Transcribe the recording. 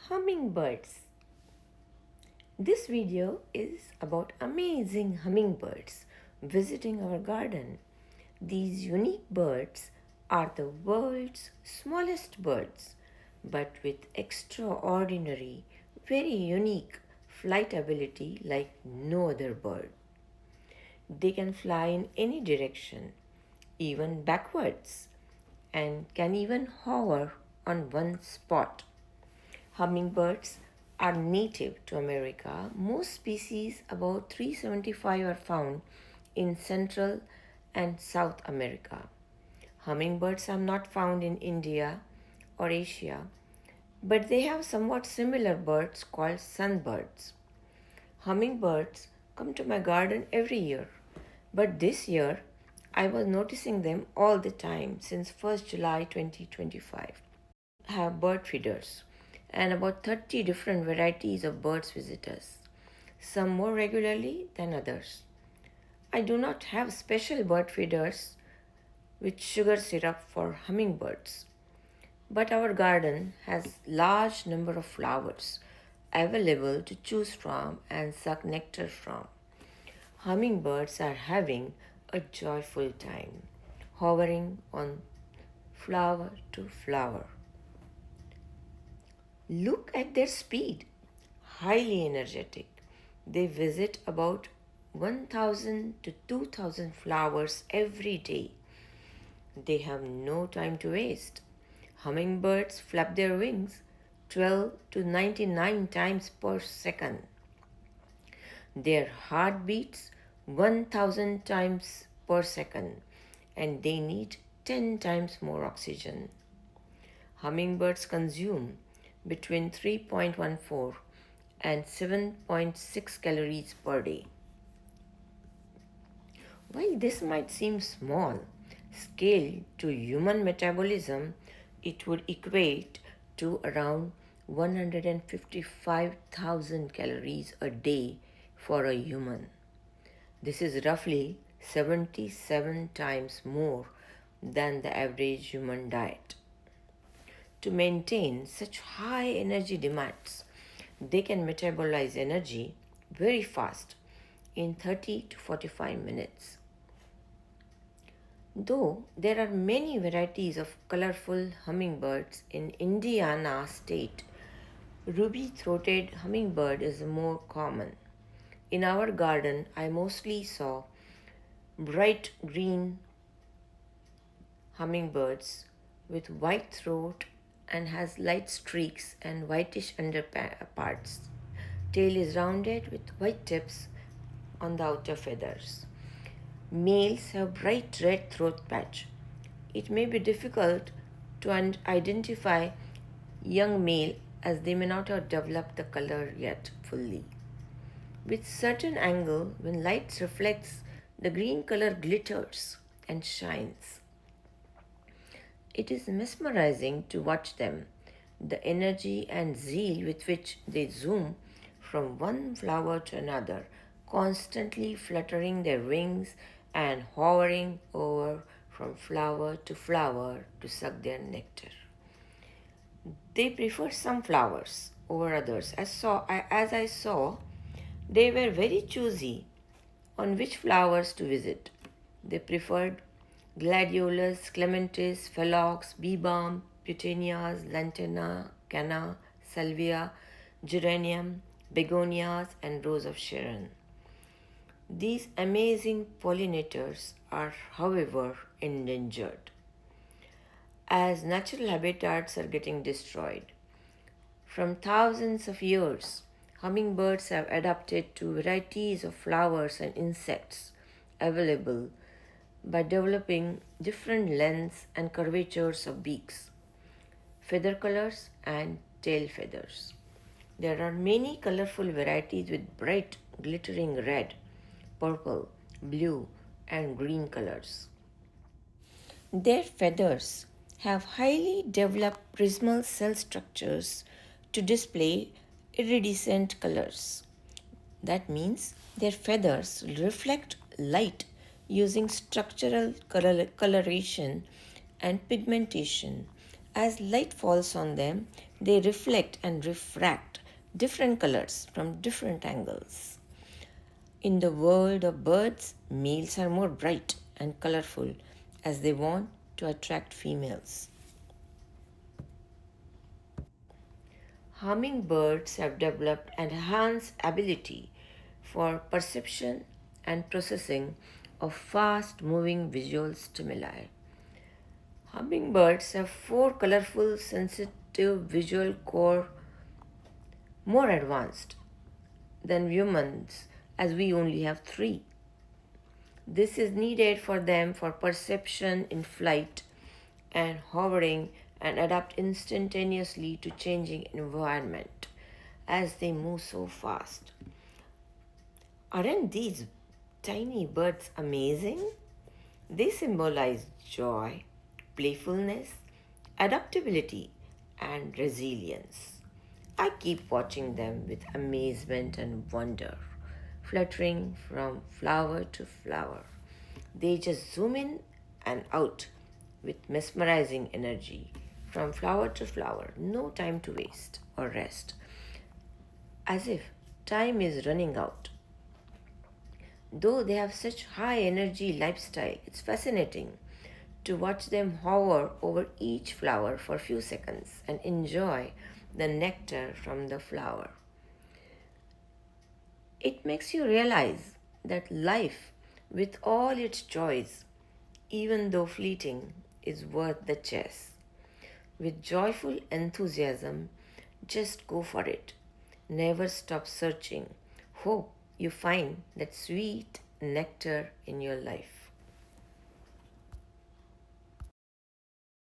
Hummingbirds. This video is about amazing hummingbirds visiting our garden. These unique birds are the world's smallest birds, but with extraordinary, very unique flight ability like no other bird. They can fly in any direction, even backwards, and can even hover on one spot. Hummingbirds are native to America. Most species, about 375, are found in Central and South America. Hummingbirds are not found in India or Asia, but they have somewhat similar birds called sunbirds. Hummingbirds come to my garden every year, but this year I was noticing them all the time since 1st July 2025. Have bird feeders, and about 30 different varieties of birds visit us, some more regularly than others. I do not have special bird feeders with sugar syrup for hummingbirds, but our garden has large number of flowers available to choose from and suck nectar from. Hummingbirds are having a joyful time, hovering on flower to flower. Look at their speed, highly energetic. They visit about 1000 to 2000 flowers every day. They have no time to waste. Hummingbirds flap their wings 12 to 99 times per second. Their heart beats 1000 times per second and they need 10 times more oxygen. Hummingbirds consume between 3.14 and 7.6 calories per day. While this might seem small, scaled to human metabolism, it would equate to around 155,000 calories a day for a human. This is roughly 77 times more than the average human diet. To maintain such high energy demands, they can metabolize energy very fast in 30 to 45 minutes. Though there are many varieties of colorful hummingbirds in Indiana state, ruby-throated hummingbird is more common. In our garden, I mostly saw bright green hummingbirds with white throat and has light streaks and whitish underparts. Tail is rounded with white tips on the outer feathers. Males have bright red throat patch. It may be difficult to identify young male as they may not have developed the color yet fully. With certain angle, when light reflects, the green color glitters and shines. It is mesmerizing to watch them, the energy and zeal with which they zoom from one flower to another, constantly fluttering their wings and hovering over from flower to flower to suck their nectar. They prefer some flowers over others. As I saw, they were very choosy on which flowers to visit. They preferred gladiolus, clematis, phlox, bee balm, petunias, lantana, canna, salvia, geranium, begonias, and rose of Sharon. These amazing pollinators are, however, endangered as natural habitats are getting destroyed. From thousands of years, hummingbirds have adapted to varieties of flowers and insects available by developing different lengths and curvatures of beaks, feather colors, and tail feathers. There are many colorful varieties with bright, glittering red, purple, blue, and green colors. Their feathers have highly developed prismal cell structures to display iridescent colors. That means their feathers reflect light using structural coloration and pigmentation As light falls on them, they reflect and refract different colors from different angles. In the world of birds, males are more bright and colorful as they want to attract females. Hummingbirds have developed an enhanced ability for perception and processing of fast moving visual stimuli. Hummingbirds have four colorful, sensitive visual core, more advanced than humans, as we only have three. This is needed for them for perception in flight and hovering and adapt instantaneously to changing environment as they move so fast. Aren't these tiny birds amazing? They symbolize joy, playfulness, adaptability, and resilience. I keep watching them with amazement and wonder, fluttering from flower to flower. They just zoom in and out with mesmerizing energy from flower to flower, no time to waste or rest, as if time is running out. Though they have such high energy lifestyle, it's fascinating to watch them hover over each flower for a few seconds and enjoy the nectar from the flower. It makes you realize that life, with all its joys, even though fleeting, is worth the chase. With joyful enthusiasm, just go for it. Never stop searching. Hope you find that sweet nectar in your life.